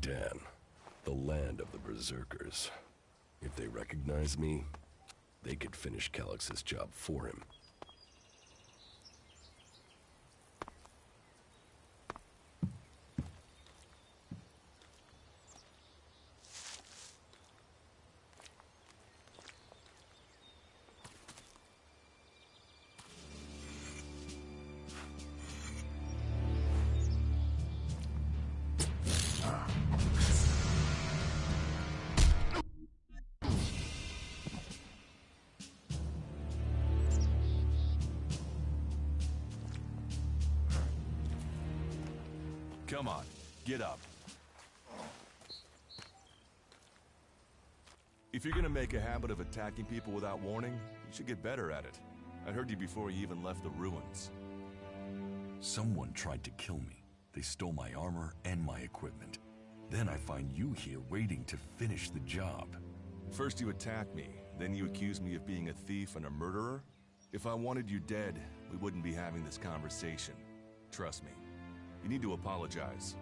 Dan, the land of the Berserkers. If they recognize me, they could finish Calix's job for him. Come on, get up. If you're gonna make a habit of attacking people without warning, you should get better at it. I heard you before you even left the ruins. Someone tried to kill me. They stole my armor and my equipment. Then I find you here waiting to finish the job. First you attack me, then you accuse me of being a thief and a murderer? If I wanted you dead, we wouldn't be having this conversation. Trust me. You need to apologize.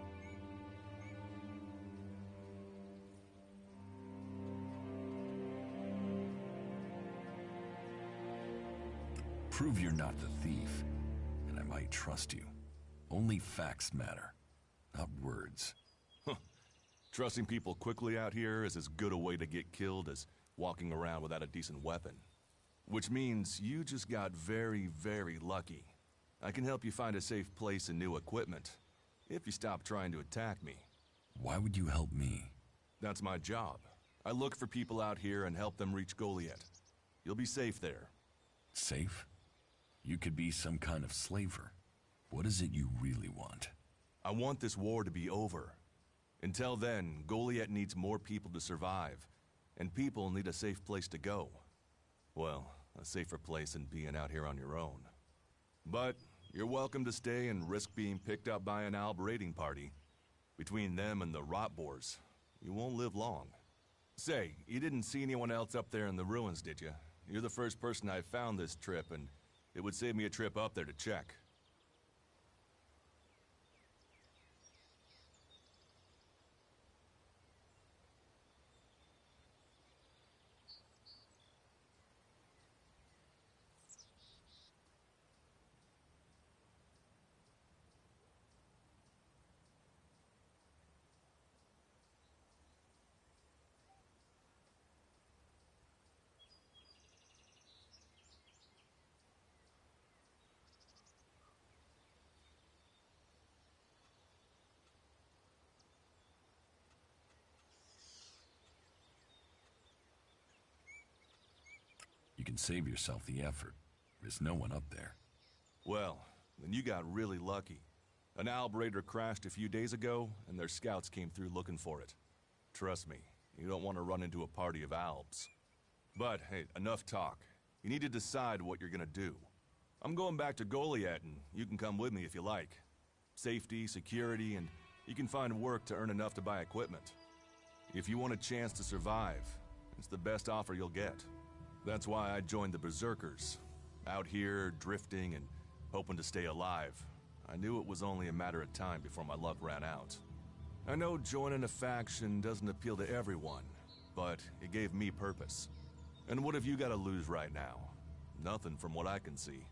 Prove you're not the thief, and I might trust you. Only facts matter, not words. Trusting people quickly out here is as good a way to get killed as walking around without a decent weapon. Which means you just got very, very lucky. I can help you find a safe place and new equipment, if you stop trying to attack me. Why would you help me? That's my job. I look for people out here and help them reach Goliath. You'll be safe there. Safe? You could be some kind of slaver. What is it you really want? I want this war to be over. Until then, Goliath needs more people to survive, and people need a safe place to go. Well, a safer place than being out here on your own. But you're welcome to stay and risk being picked up by an Alb raiding party. Between them and the Rotboars, you won't live long. Say, you didn't see anyone else up there in the ruins, did you? You're the first person I found this trip, and it would save me a trip up there to check. You can save yourself the effort. There's no one up there. Well, then you got really lucky. An Alb raider crashed a few days ago, and their scouts came through looking for it. Trust me, you don't want to run into a party of Albs. But, hey, enough talk. You need to decide what you're gonna do. I'm going back to Goliath, and you can come with me if you like. Safety, security, and you can find work to earn enough to buy equipment. If you want a chance to survive, it's the best offer you'll get. That's why I joined the Berserkers. Out here, drifting and hoping to stay alive. I knew it was only a matter of time before my luck ran out. I know joining a faction doesn't appeal to everyone, but it gave me purpose. And what have you got to lose right now? Nothing from what I can see.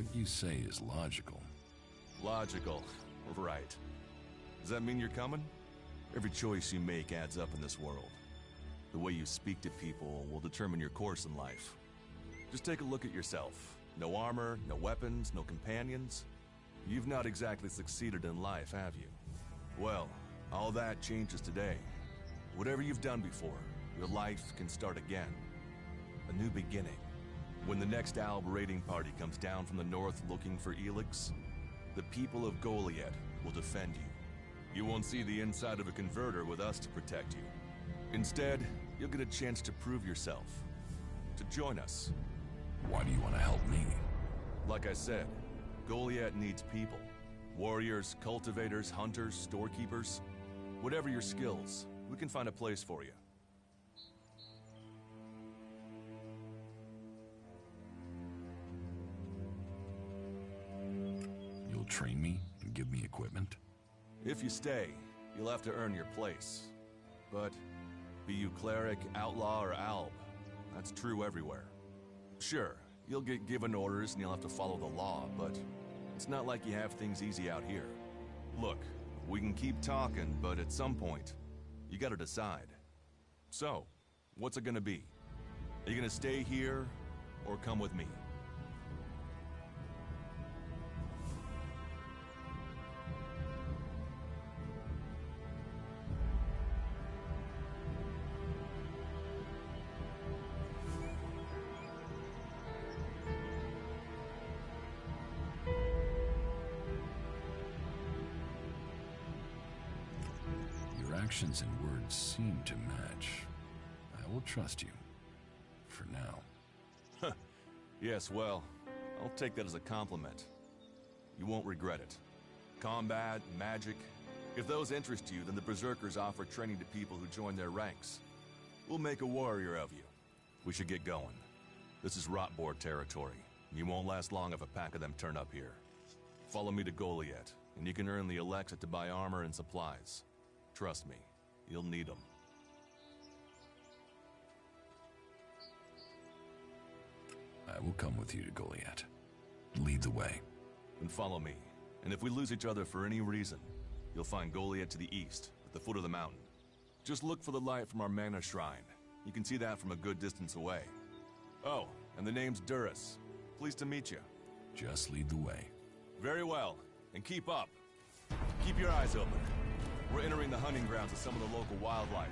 What you say is logical. Logical. Right. Does that mean you're coming? Every choice you make adds up in this world. The way you speak to people will determine your course in life. Just take a look at yourself. No armor, no weapons, no companions. You've not exactly succeeded in life, have you? Well, all that changes today. Whatever you've done before, your life can start again. A new beginning. When the next Alb raiding party comes down from the north looking for EleX, the people of Goliath will defend you. You won't see the inside of a converter with us to protect you. Instead, you'll get a chance to prove yourself. To join us. Why do you want to help me? Like I said, Goliath needs people. Warriors, cultivators, hunters, storekeepers. Whatever your skills, we can find a place for you. You'll train me and give me equipment? If you stay, you'll have to earn your place. But be you cleric, outlaw, or alb, that's true everywhere. Sure, you'll get given orders and you'll have to follow the law, but it's not like you have things easy out here. Look, we can keep talking, but at some point, you gotta decide. So, what's it gonna be? Are you gonna stay here, or come with me? Actions and words seem to match. I will trust you. For now. Yes, well, I'll take that as a compliment. You won't regret it. Combat, magic. If those interest you, then the Berserkers offer training to people who join their ranks. We'll make a warrior of you. We should get going. This is Rotboar territory. You won't last long if a pack of them turn up here. Follow me to Goliath, and you can earn the EleX to buy armor and supplies. Trust me, you'll need them. I will come with you to Goliath. Lead the way. Then follow me. And if we lose each other for any reason, you'll find Goliath to the east, at the foot of the mountain. Just look for the light from our mana shrine. You can see that from a good distance away. Oh, and the name's Duras. Pleased to meet you. Just lead the way. Very well, and keep up. Keep your eyes open. We're entering the hunting grounds of some of the local wildlife.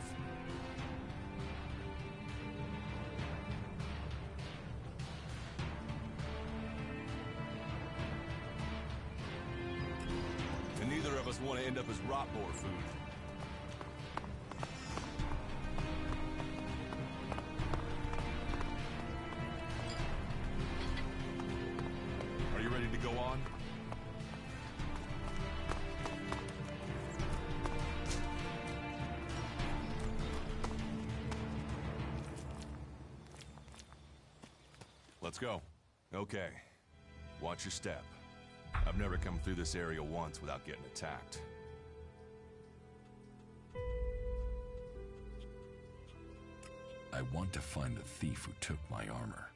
And neither of us want to end up as Rotboar food. Are you ready to go on? Let's go. Okay. Watch your step. I've never come through this area once without getting attacked. I want to find the thief who took my armor.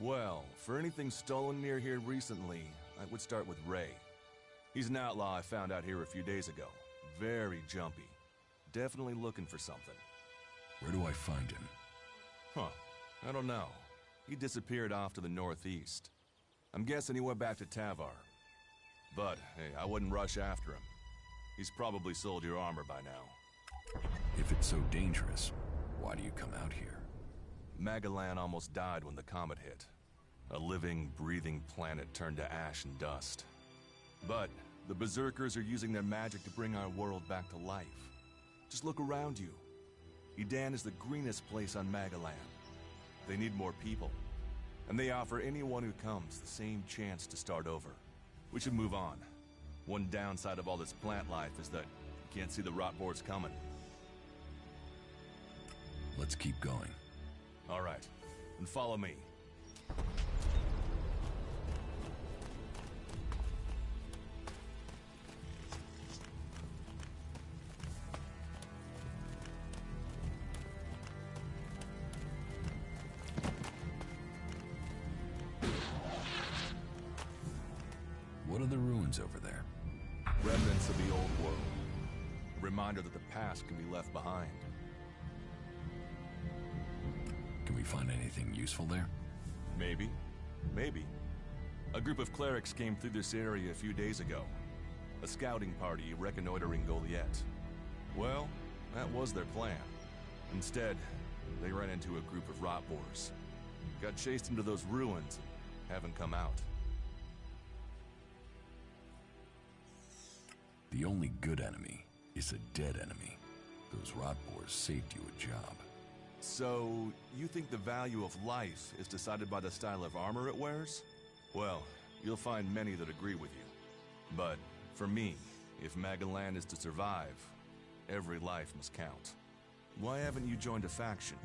Well, for anything stolen near here recently, I would start with Ray. He's an outlaw I found out here a few days ago. Very jumpy. Definitely looking for something. Where do I find him? Huh. I don't know. He disappeared off to the northeast. I'm guessing he went back to Tavar. But, hey, I wouldn't rush after him. He's probably sold your armor by now. If it's so dangerous, why do you come out here? Magalan almost died when the comet hit. A living, breathing planet turned to ash and dust. But the Berserkers are using their magic to bring our world back to life. Just look around you. Edan is the greenest place on Magalan. They need more people. And they offer anyone who comes the same chance to start over. We should move on. One downside of all this plant life is that you can't see the Rotboars coming. Let's keep going. All right, then follow me. names over there? Remnants of the old world. A reminder that the past can be left behind. Can we find anything useful there? Maybe. Maybe. A group of clerics came through this area a few days ago. A scouting party reconnoitering Goliath. Well, that was their plan. Instead, they ran into a group of rot boars. Got chased into those ruins and haven't come out. The only good enemy is a dead enemy. Those rot boars saved you a job. So, you think the value of life is decided by the style of armor it wears? Well, you'll find many that agree with you. But, for me, if Magalan is to survive, every life must count. Why haven't you joined a faction?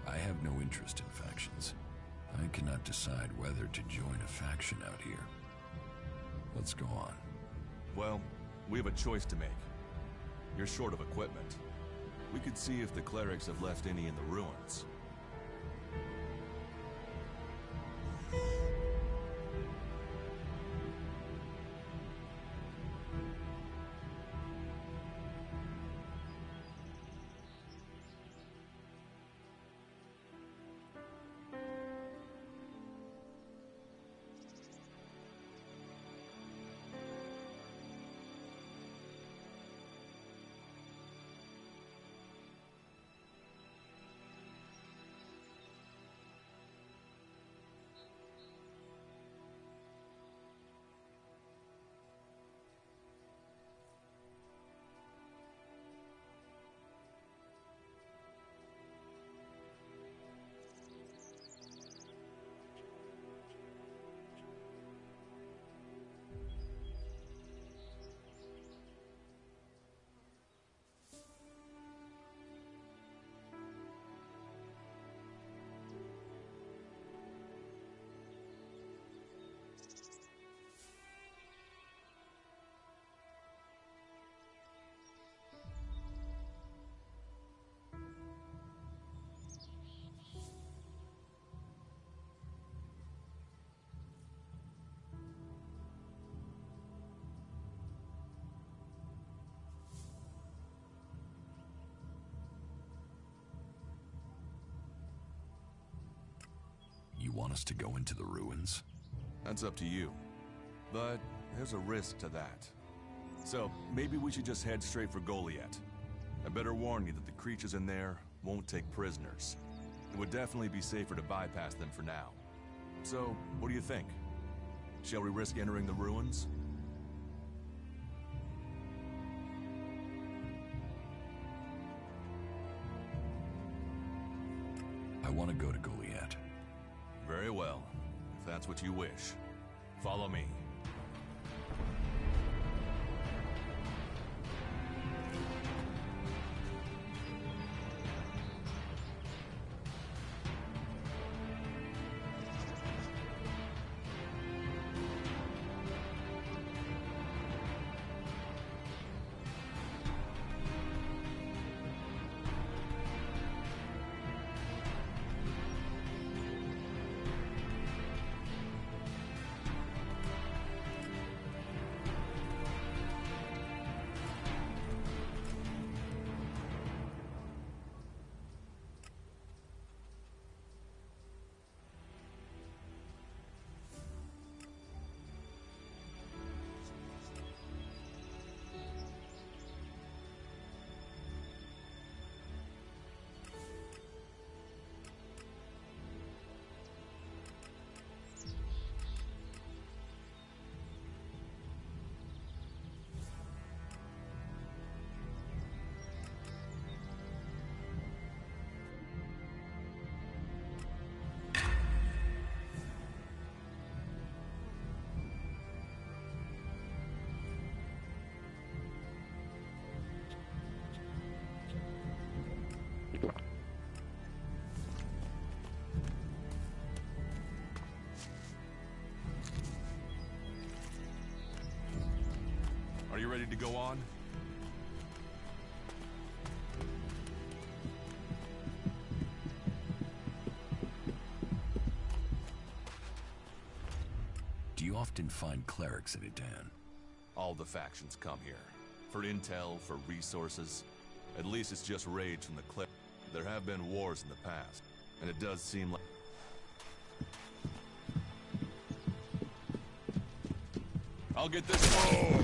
I have no interest in factions. I cannot decide whether to join a faction out here. Let's go on. Well, we have a choice to make. You're short of equipment. We could see if the clerics have left any in the ruins. You want us to go into the ruins? That's up to you. But there's a risk to that. So, maybe we should just head straight for Goliath. I better warn you that the creatures in there won't take prisoners. It would definitely be safer to bypass them for now. So, what do you think? Shall we risk entering the ruins? I want to go to Goliath. Very well, if that's what you wish. Follow me. Are you ready to go on? often find clerics at Edan. All the factions come here. For intel, for resources. At least it's just rage from the clerics. There have been wars in the past, and it does seem like... I'll get this one.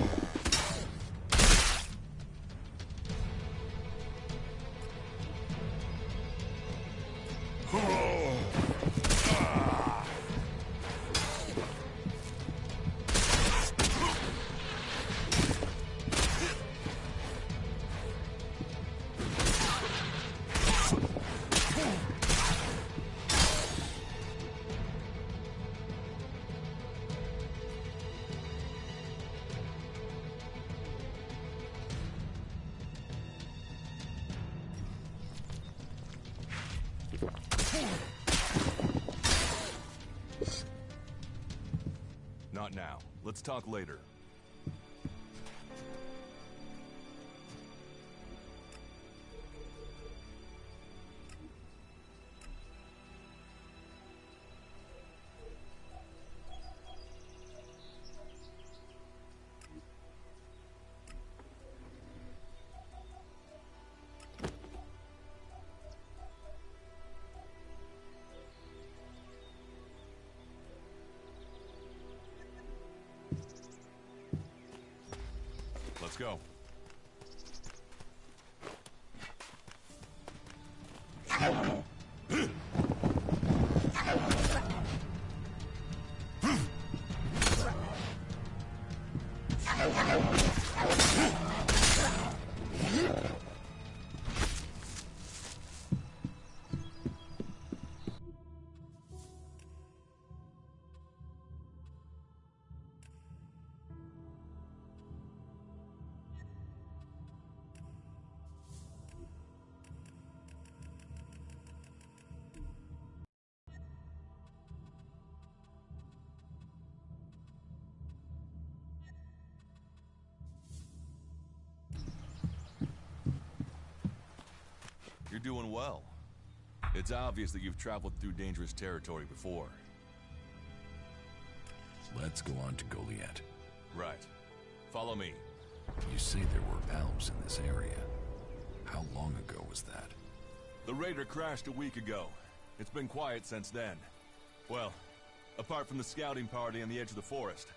Not now. Let's talk later. Let's go. You're doing well. It's obvious that you've traveled through dangerous territory before. Let's go on to Goliath. Right. Follow me. You say there were elves in this area. How long ago was that? The raider crashed a week ago. It's been quiet since then. Well, apart from the scouting party on the edge of the forest.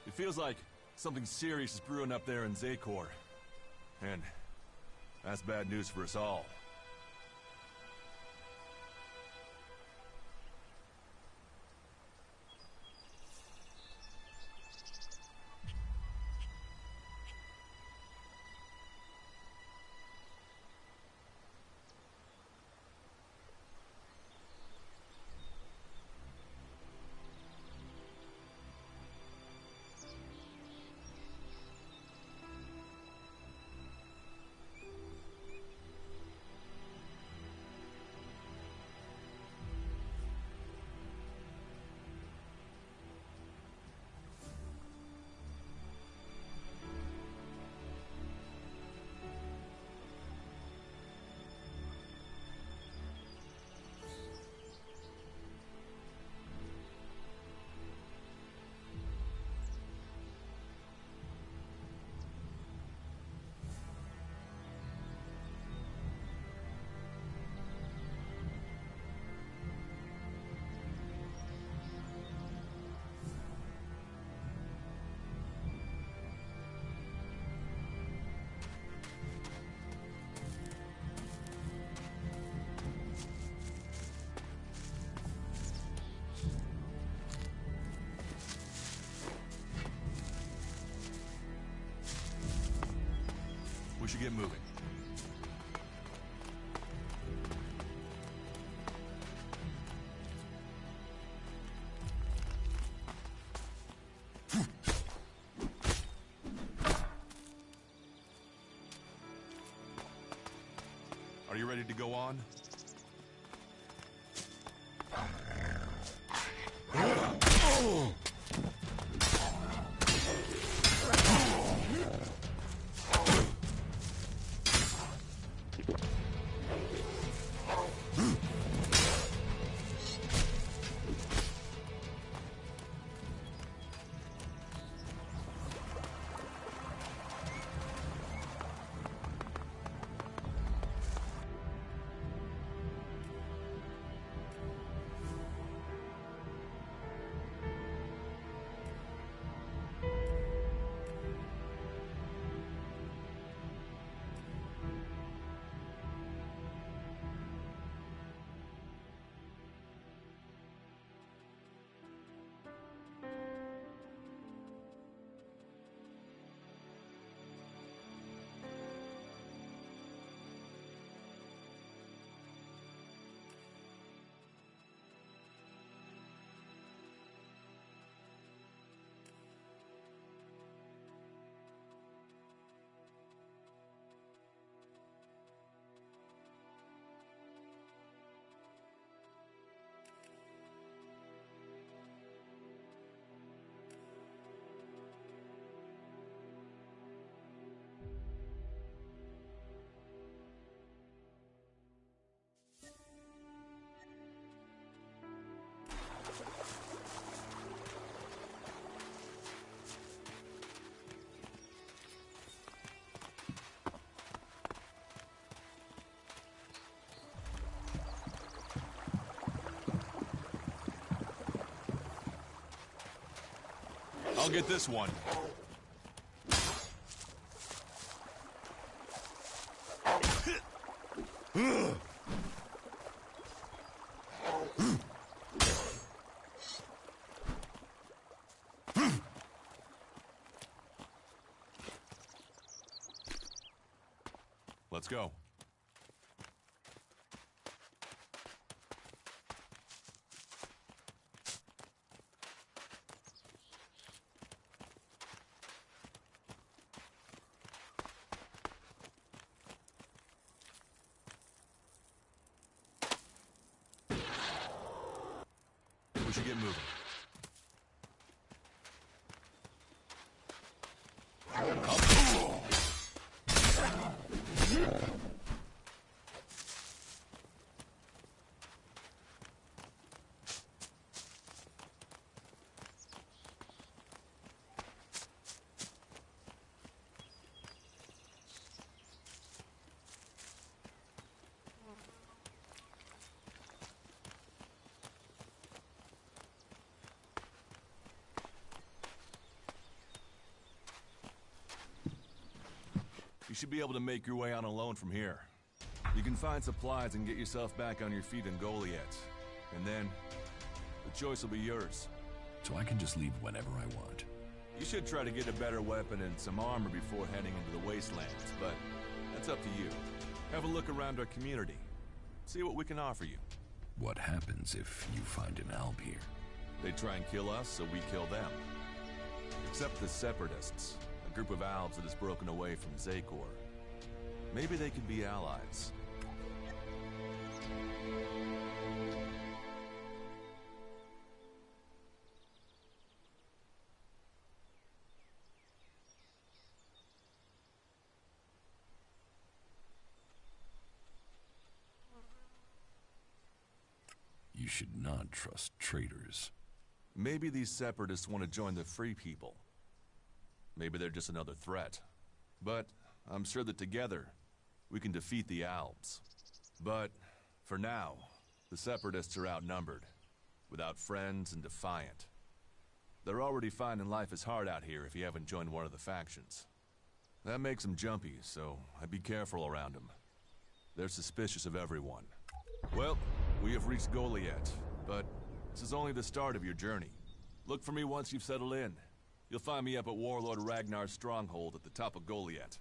It feels like something serious is brewing up there in Zakor. And that's bad news for us all. We should get moving. Are you ready to go on? I'll get this one. Let's go. We should get moving. You should be able to make your way on alone from here. You can find supplies and get yourself back on your feet in Goliath. And then, the choice will be yours. So I can just leave whenever I want. You should try to get a better weapon and some armor before heading into the wastelands, but that's up to you. Have a look around our community. See what we can offer you. What happens if you find an alb here? They try and kill us, so we kill them. Except the Separatists. A group of Albs that has broken away from Zakor. Maybe they could be allies. You should not trust traitors. Maybe these Separatists want to join the Free People. Maybe they're just another threat. But I'm sure that together, we can defeat the Albs. But, for now, the Separatists are outnumbered. Without friends and defiant. They're already finding life is hard out here if you haven't joined one of the factions. That makes them jumpy, so I'd be careful around them. They're suspicious of everyone. Well, we have reached Goliath, but this is only the start of your journey. Look for me once you've settled in. You'll find me up at Warlord Ragnar's stronghold at the top of Goliath.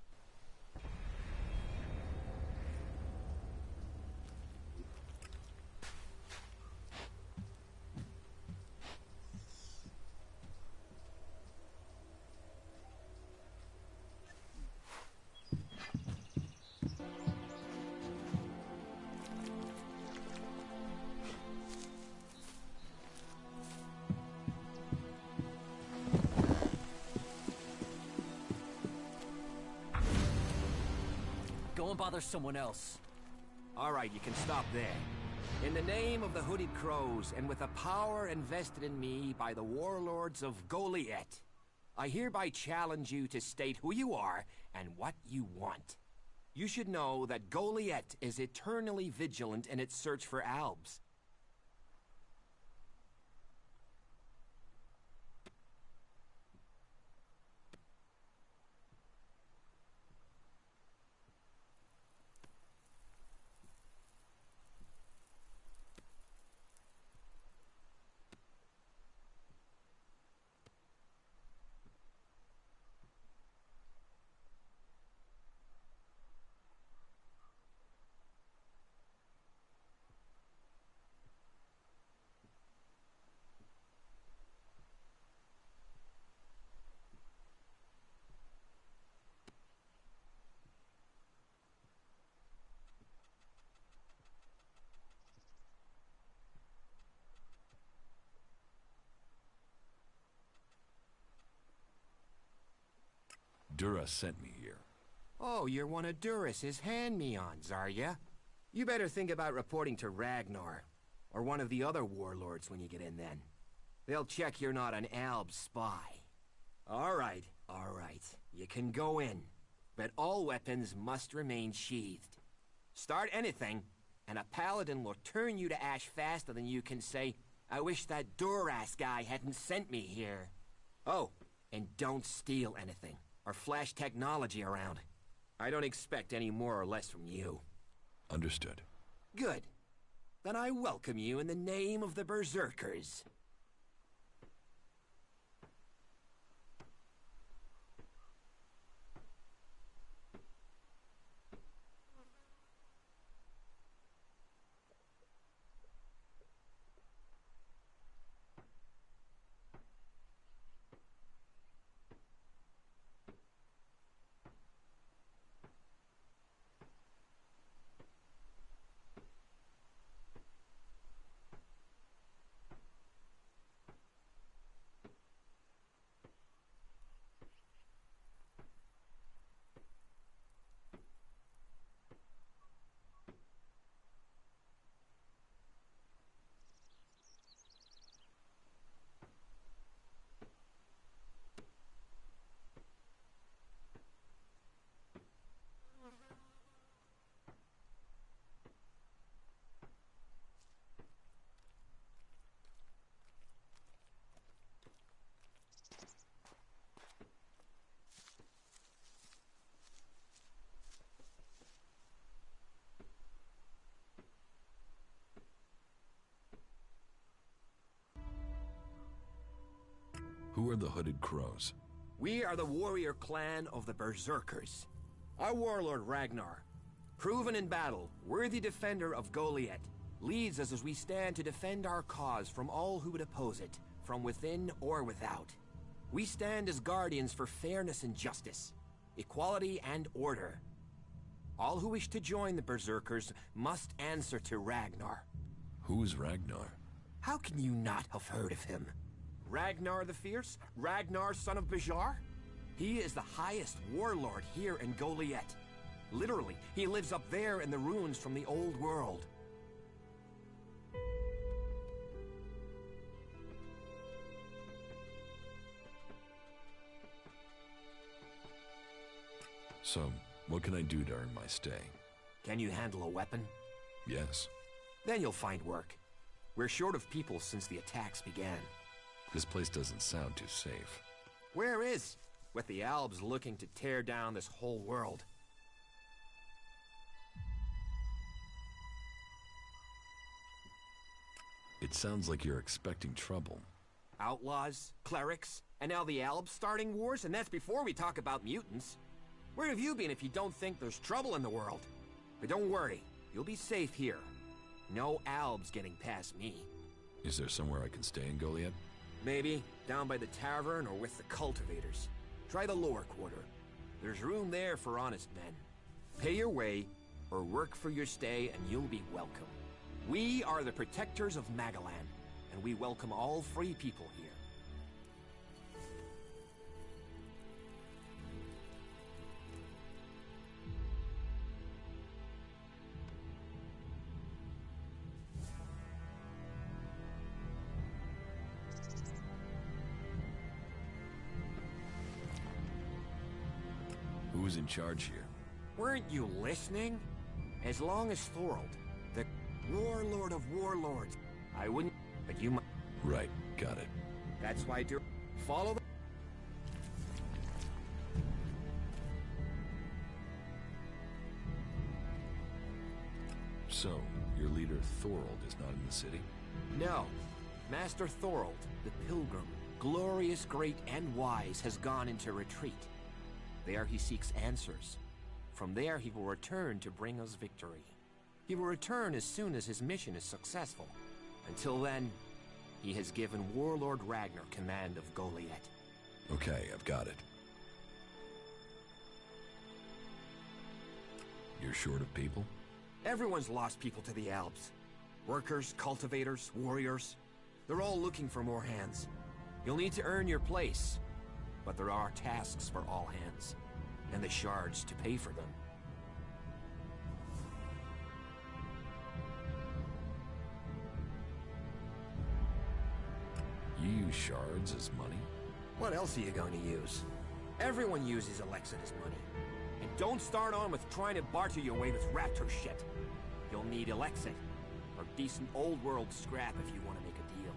Go and bother someone else. All right, you can stop there. In the name of the Hooded Crows, and with the power invested in me by the warlords of Goliath, I hereby challenge you to state who you are and what you want. You should know that Goliath is eternally vigilant in its search for Albs. Dura sent me here. Oh, you're one of Duras's hand-me-ons, are ya? You better think about reporting to Ragnar, or one of the other warlords when you get in then. They'll check you're not an Alb spy. All right. You can go in, but all weapons must remain sheathed. Start anything, and a paladin will turn you to ash faster than you can say, "I wish that Duras guy hadn't sent me here." Oh, And don't steal anything, or flash technology around. I don't expect any more or less from you. Understood. Good. Then I welcome you in the name of the Berserkers. Who are the Hooded Crows? We are the warrior clan of the Berserkers. Our warlord Ragnar, proven in battle, worthy defender of Goliath, leads us as we stand to defend our cause from all who would oppose it, from within or without. We stand as guardians for fairness and justice, equality and order. All who wish to join the Berserkers must answer to Ragnar. Who is Ragnar? How can you not have heard of him? Ragnar the Fierce? Ragnar, son of Bajar? He is the highest warlord here in Goliath. Literally, he lives up there in the ruins from the old world. So, what can I do to earn my stay? Can you handle a weapon? Yes. Then you'll find work. We're short of people since the attacks began. This place doesn't sound too safe. Where is? With the Albs looking to tear down this whole world. It sounds like you're expecting trouble. Outlaws, clerics, and now the Albs starting wars, and that's before we talk about mutants. Where have you been if you don't think there's trouble in the world? But don't worry, you'll be safe here. No Albs getting past me. Is there somewhere I can stay in Goliath? Maybe, down by the tavern or with the cultivators. Try the lower quarter. There's room there for honest men. Pay your way, or work for your stay, and you'll be welcome. We are the protectors of Magalan, and we welcome all free people here. Who's in charge here? Weren't you listening? As long as Thorold, the warlord of warlords, I wouldn't, but you might. Right, got it. That's why I follow the... So, your leader Thorold is not in the city? No. Master Thorold, the Pilgrim, glorious, great, and wise, has gone into retreat. There he seeks answers. From there he will return to bring us victory. He will return as soon as his mission is successful. Until then, he has given Warlord Ragnar command of Goliath. Okay, I've got it. You're short of people? Everyone's lost people to the Alps. Workers, cultivators, warriors. They're all looking for more hands. You'll need to earn your place. But there are tasks for all hands, and the shards to pay for them. You use shards as money? What else are you going to use? Everyone uses EleX as money. And don't start on with trying to barter your way with raptor shit. You'll need EleX or decent old world scrap if you want to make a deal.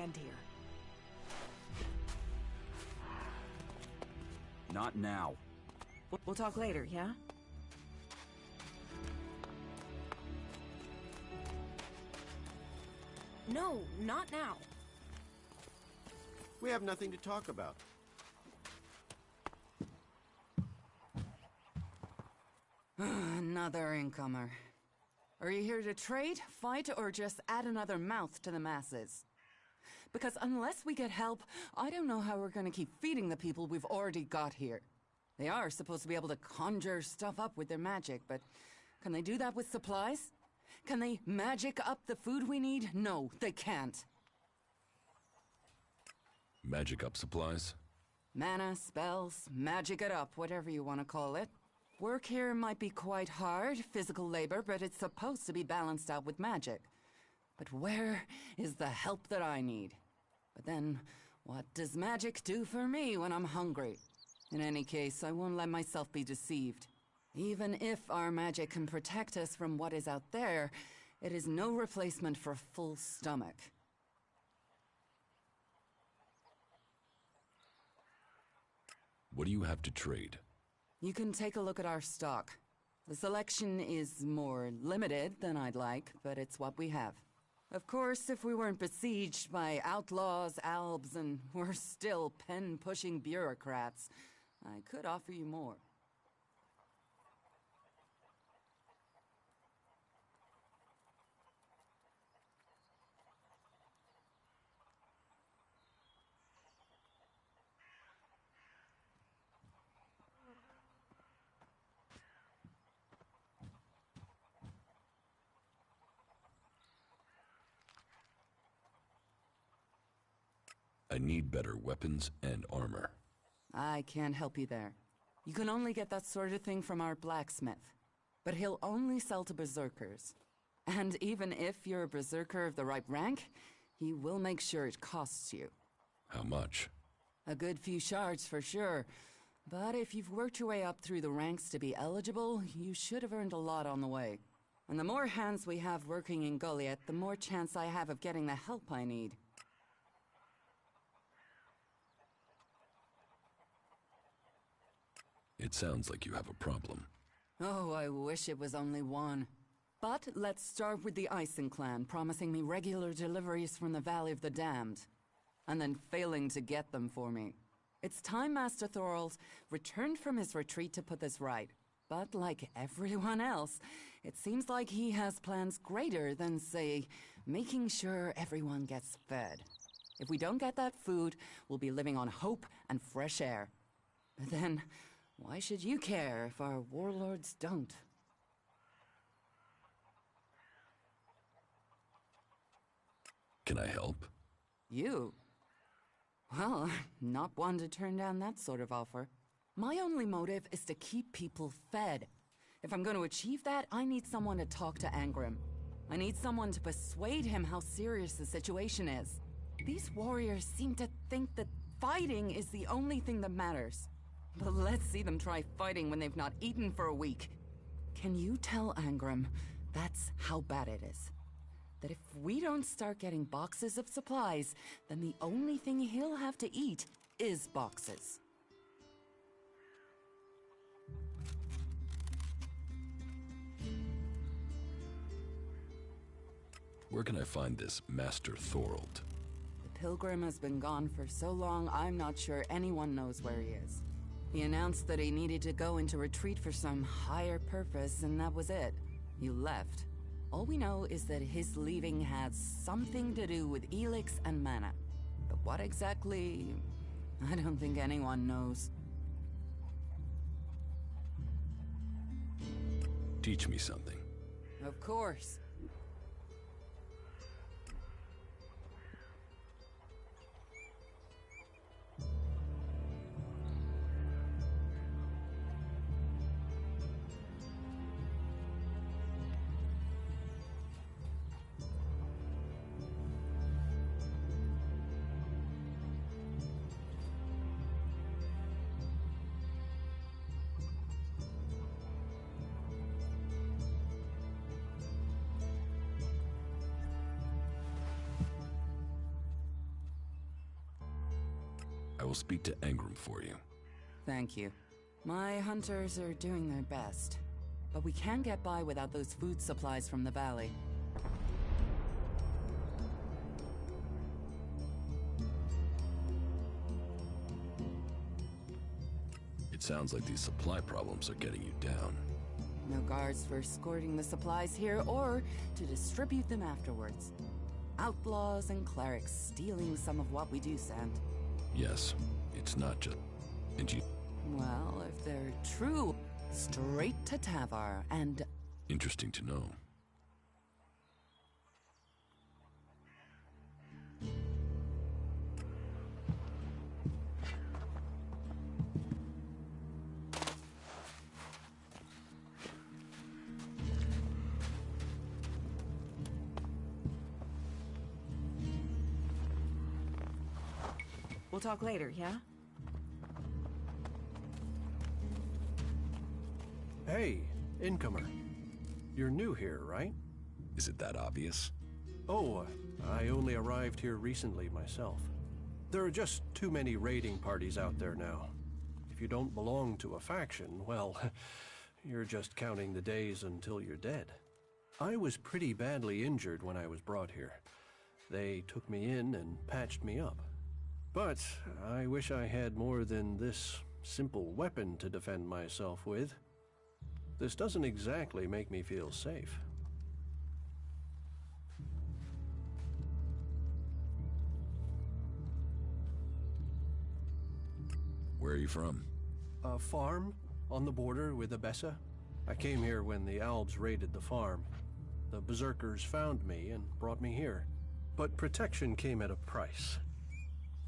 hand here. Not now. We'll talk later, yeah? No, not now. We have nothing to talk about. Another incomer. Are you here to trade, fight, or just add another mouth to the masses? Because unless we get help, I don't know how we're gonna keep feeding the people we've already got here. They are supposed to be able to conjure stuff up with their magic, but can they do that with supplies? Can they magic up the food we need? No, they can't. Magic up supplies? Mana, spells, magic it up, whatever you want to call it. Work here might be quite hard, physical labor, but it's supposed to be balanced out with magic. But where is the help that I need? But then, what does magic do for me when I'm hungry? In any case, I won't let myself be deceived. Even if our magic can protect us from what is out there, it is no replacement for a full stomach. What do you have to trade? You can take a look at our stock. The selection is more limited than I'd like, but it's what we have. Of course, if we weren't besieged by outlaws, albs, and we're still pen-pushing bureaucrats, I could offer you more. I need better weapons and armor. I can't help you there. You can only get that sort of thing from our blacksmith. But he'll only sell to berserkers. And even if you're a berserker of the right rank, he will make sure it costs you. How much? A good few shards for sure. But if you've worked your way up through the ranks to be eligible, you should have earned a lot on the way. And the more hands we have working in Goliath, the more chance I have of getting the help I need. It sounds like you have a problem. Oh, I wish it was only one. But let's start with the Ison clan, promising me regular deliveries from the Valley of the Damned, and then failing to get them for me. It's time Master Thorald returned from his retreat to put this right. But like everyone else, it seems like he has plans greater than, say, making sure everyone gets fed. If we don't get that food, we'll be living on hope and fresh air. But then, why should you care if our warlords don't? Can I help? You? Well, not one to turn down that sort of offer. My only motive is to keep people fed. If I'm going to achieve that, I need someone to talk to Angrim. I need someone to persuade him how serious the situation is. These warriors seem to think that fighting is the only thing that matters. But let's see them try fighting when they've not eaten for a week. Can you tell Angrim that's how bad it is? That if we don't start getting boxes of supplies, then the only thing he'll have to eat is boxes. Where can I find this Master Thorald? The Pilgrim has been gone for so long, I'm not sure anyone knows where he is. He announced that he needed to go into retreat for some higher purpose, and that was it. He left. All we know is that his leaving had something to do with EleX and mana. But what exactly, I don't think anyone knows. Teach me something. Of course. will speak to Engram for you. Thank you. My hunters are doing their best, but we can't get by without those food supplies from the valley. It sounds like these supply problems are getting you down. No guards for escorting the supplies here or to distribute them afterwards. Outlaws and clerics stealing some of what we do send. Yes, it's not just... And you... Well, if they're true, straight to Tavar and... Interesting to know. We'll talk later, yeah? Hey, incomer. You're new here, right? Is it that obvious? Oh, I only arrived here recently myself. There are just too many raiding parties out there now. If you don't belong to a faction, well, you're just counting the days until you're dead. I was pretty badly injured when I was brought here. They took me in and patched me up. But I wish I had more than this simple weapon to defend myself with. This doesn't exactly make me feel safe. Where are you from? A farm on the border with Abessa. I came here when the Albs raided the farm. The Berserkers found me and brought me here. But protection came at a price.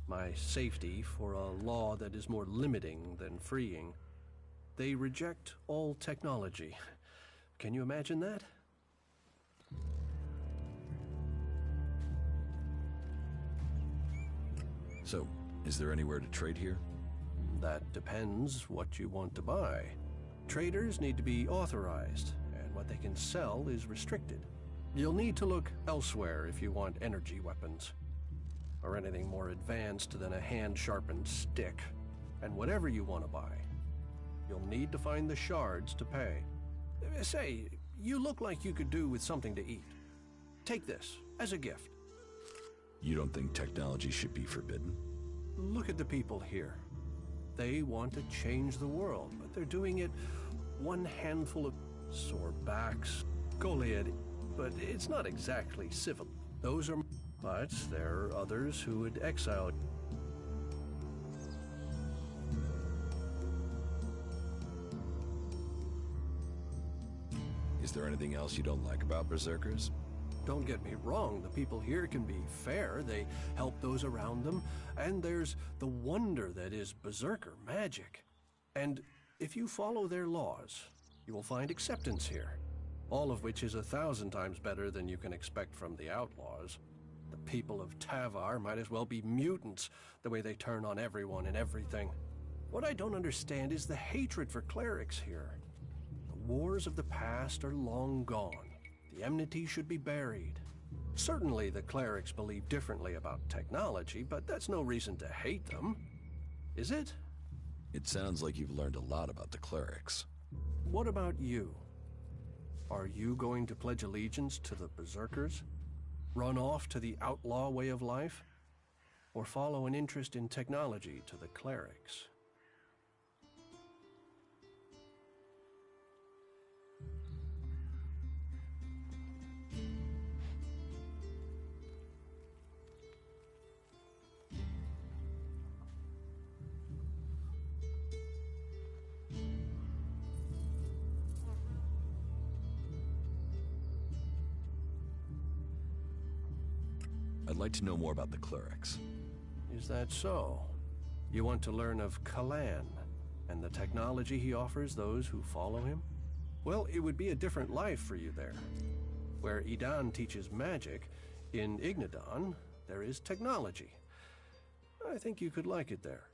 My safety for a law that is more limiting than freeing. They reject all technology. Can you imagine that? So, is there anywhere to trade here? That depends what you want to buy. Traders need to be authorized, and what they can sell is restricted. You'll need to look elsewhere if you want energy weapons, or anything more advanced than a hand-sharpened stick. And whatever you want to buy, you'll need to find the shards to pay. Say, you look like you could do with something to eat. Take this as a gift. You don't think technology should be forbidden? Look at the people here. They want to change the world, but they're doing it one handful of sore backs, Goliad, but it's not exactly civil. Those are... But there are others who would exile. Is there anything else you don't like about Berserkers? Don't get me wrong, the people here can be fair. They help those around them, and there's the wonder that is Berserker magic. And if you follow their laws, you will find acceptance here, all of which is 1,000 times better than you can expect from the outlaws. The people of Tavar might as well be mutants, the way they turn on everyone and everything. What I don't understand is the hatred for clerics here. The wars of the past are long gone. The enmity should be buried. Certainly the clerics believe differently about technology, but that's no reason to hate them. Is it? It sounds like you've learned a lot about the clerics. What about you? Are you going to pledge allegiance to the Berserkers? Run off to the outlaw way of life? Or follow an interest in technology to the clerics? I'd like to know more about the clerics. Is that so? You want to learn of Kalan and the technology he offers those who follow him? Well, it would be a different life for you there. Where Idan teaches magic, in Ignadon, there is technology. I think you could like it there.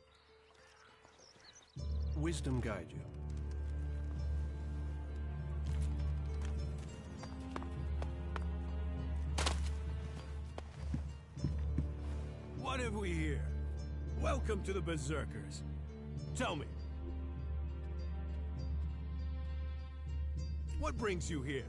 Wisdom guide you. What have we here? Welcome to the Berserkers. Tell me, what brings you here?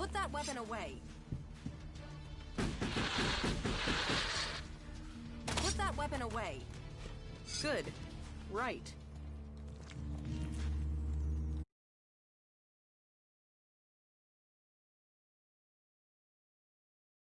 Put that weapon away. Put that weapon away. Good. Right.